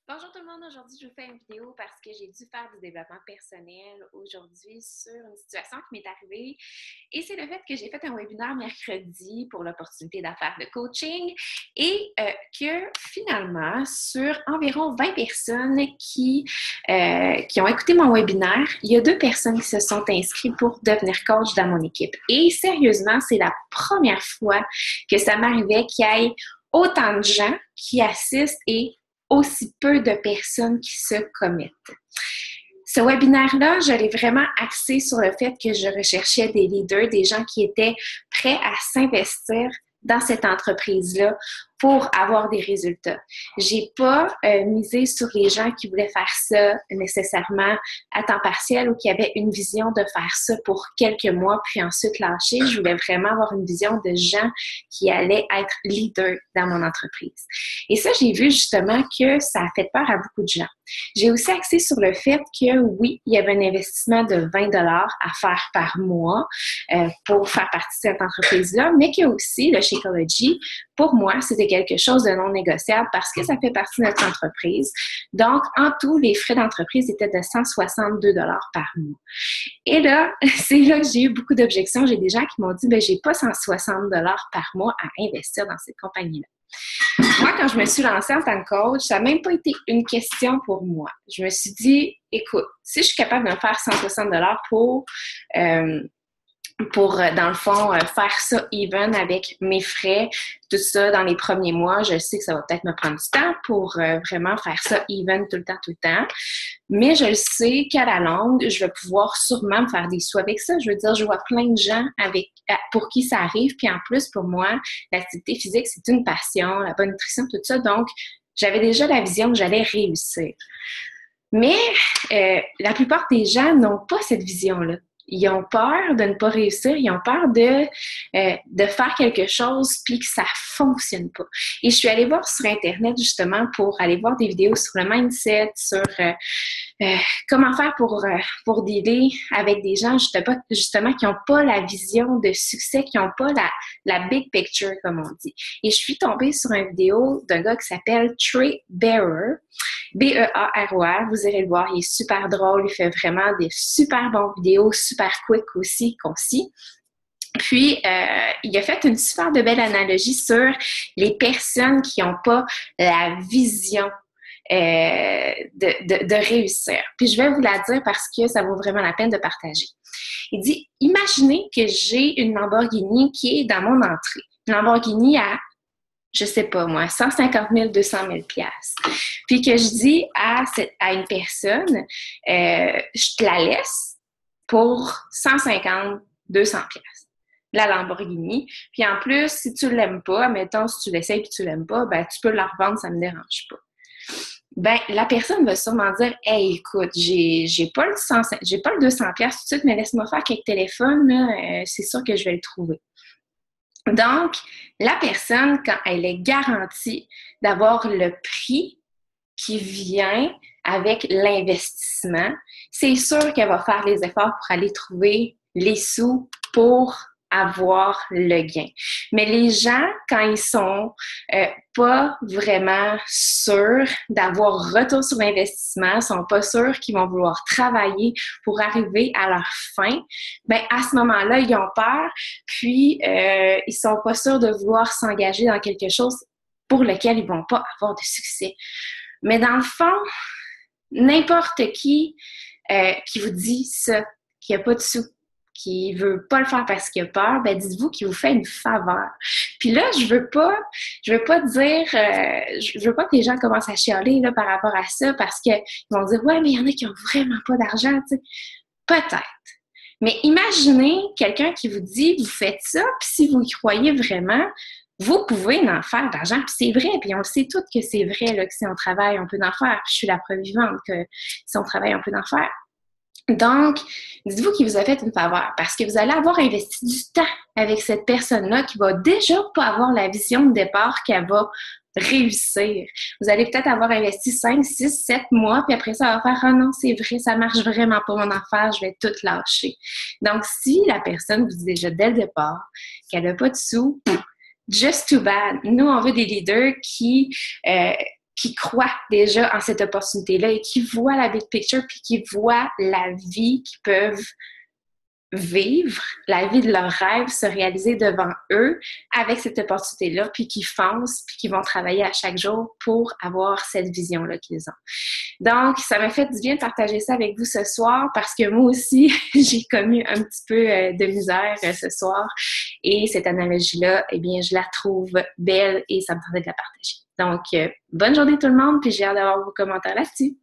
Bonjour tout le monde, aujourd'hui je vous fais une vidéo parce que j'ai dû faire du développement personnel aujourd'hui sur une situation qui m'est arrivée et c'est le fait que j'ai fait un webinaire mercredi pour l'opportunité d'affaires de coaching et que finalement sur environ 20 personnes qui ont écouté mon webinaire, il y a 2 personnes qui se sont inscrites pour devenir coach dans mon équipe et sérieusement c'est la première fois que ça m'arrivait qu'il y ait autant de gens qui assistent et aussi peu de personnes qui se commettent. Ce webinaire-là, je l'ai vraiment axé sur le fait que je recherchais des leaders, des gens qui étaient prêts à s'investir dans cette entreprise-là pour avoir des résultats. J'ai pas misé sur les gens qui voulaient faire ça nécessairement à temps partiel ou qui avaient une vision de faire ça pour quelques mois puis ensuite lâcher. Je voulais vraiment avoir une vision de gens qui allaient être leaders dans mon entreprise. Et ça, j'ai vu justement que ça a fait peur à beaucoup de gens. J'ai aussi axé sur le fait que oui, il y avait un investissement de 20 $ à faire par mois pour faire partie de cette entreprise-là, mais que aussi le Shakeology, pour moi, c'était quelque chose de non négociable parce que ça fait partie de notre entreprise. Donc, en tout, les frais d'entreprise étaient de 162 $ par mois. Et là, c'est là que j'ai eu beaucoup d'objections. J'ai des gens qui m'ont dit, ben j'ai pas 160 $ par mois à investir dans cette compagnie-là. Moi, quand je me suis lancée en tant que coach, ça n'a même pas été une question pour moi. Je me suis dit, écoute, si je suis capable de me faire 160 $ pour, dans le fond, faire ça even avec mes frais, tout ça dans les premiers mois. Je sais que ça va peut-être me prendre du temps pour vraiment faire ça even tout le temps. Mais je le sais qu'à la longue, je vais pouvoir sûrement me faire des sous avec ça. Je veux dire, je vois plein de gens pour qui ça arrive. Puis en plus, pour moi, l'activité physique, c'est une passion, la bonne nutrition, tout ça. Donc, j'avais déjà la vision que j'allais réussir. Mais la plupart des gens n'ont pas cette vision-là. Ils ont peur de ne pas réussir, ils ont peur de faire quelque chose puis que ça fonctionne pas. Et je suis allée voir sur Internet justement pour aller voir des vidéos sur le mindset, sur comment faire pour dealer avec des gens justement qui n'ont pas la vision de succès, qui n'ont pas la big picture, comme on dit. Et je suis tombée sur une vidéo d'un gars qui s'appelle Trey Bearer, Bearoa, vous irez le voir, il est super drôle, il fait vraiment des super bonnes vidéos, super quick aussi, concis. Puis, il a fait une super de belle analogie sur les personnes qui n'ont pas la vision de réussir. Puis, je vais vous la dire parce que ça vaut vraiment la peine de partager. Il dit, imaginez que j'ai une Lamborghini qui est dans mon entrée. Une Lamborghini à je sais pas moi, 150 000, 200 000 piastres. Puis que je dis à une personne, je te la laisse pour 150, 200 piastres. La Lamborghini. Puis en plus, si tu l'aimes pas, mettons, si tu l'essayes et tu l'aimes pas, ben tu peux la revendre, ça me dérange pas. Ben, la personne va sûrement dire, hey, écoute, j'ai pas le 200 piastres tout de suite, mais laisse-moi faire quelques téléphones, là, c'est sûr que je vais le trouver. Donc, la personne, quand elle est garantie d'avoir le prix qui vient avec l'investissement, c'est sûr qu'elle va faire les efforts pour aller trouver les sous pour avoir le gain. Mais les gens, quand ils sont pas vraiment sûrs d'avoir retour sur l'investissement, sont pas sûrs qu'ils vont vouloir travailler pour arriver à leur fin, ben à ce moment-là, ils ont peur, puis ils sont pas sûrs de vouloir s'engager dans quelque chose pour lequel ils vont pas avoir de succès. Mais dans le fond, n'importe qui vous dit ça, qu'il n'y a pas de sous, qui veut pas le faire parce qu'il a peur, ben dites-vous qu'il vous fait une faveur. Puis là, je veux pas dire, je veux pas que les gens commencent à chialer là par rapport à ça parce qu'ils vont dire ouais, mais il y en a qui ont vraiment pas d'argent, tu sais. Peut-être. Mais imaginez quelqu'un qui vous dit vous faites ça, puis si vous y croyez vraiment, vous pouvez en faire d'argent, puis c'est vrai, puis on le sait toutes que c'est vrai, là, que si on travaille, on peut en faire. Puis je suis la preuve vivante que si on travaille, on peut en faire. Donc, dites-vous qu'il vous a fait une faveur parce que vous allez avoir investi du temps avec cette personne-là qui va déjà pas avoir la vision de départ qu'elle va réussir. Vous allez peut-être avoir investi 5, 6, 7 mois, puis après ça, elle va faire « Ah non, c'est vrai, ça marche vraiment pas mon affaire, je vais tout lâcher. » Donc, si la personne vous dit déjà dès le départ qu'elle n'a pas de sous, just too bad. Nous, on veut des leaders qui qui croient déjà en cette opportunité-là et qui voient la big picture, puis qui voient la vie qu'ils peuvent vivre, la vie de leurs rêves se réaliser devant eux avec cette opportunité-là, puis qui foncent, puis qui vont travailler à chaque jour pour avoir cette vision-là qu'ils ont. Donc, ça m'a fait du bien de partager ça avec vous ce soir parce que moi aussi, j'ai commis un petit peu de misère ce soir et cette analogie-là, eh bien, je la trouve belle et ça me tentait de la partager. Donc, bonne journée tout le monde, puis j'ai hâte d'avoir vos commentaires là-dessus.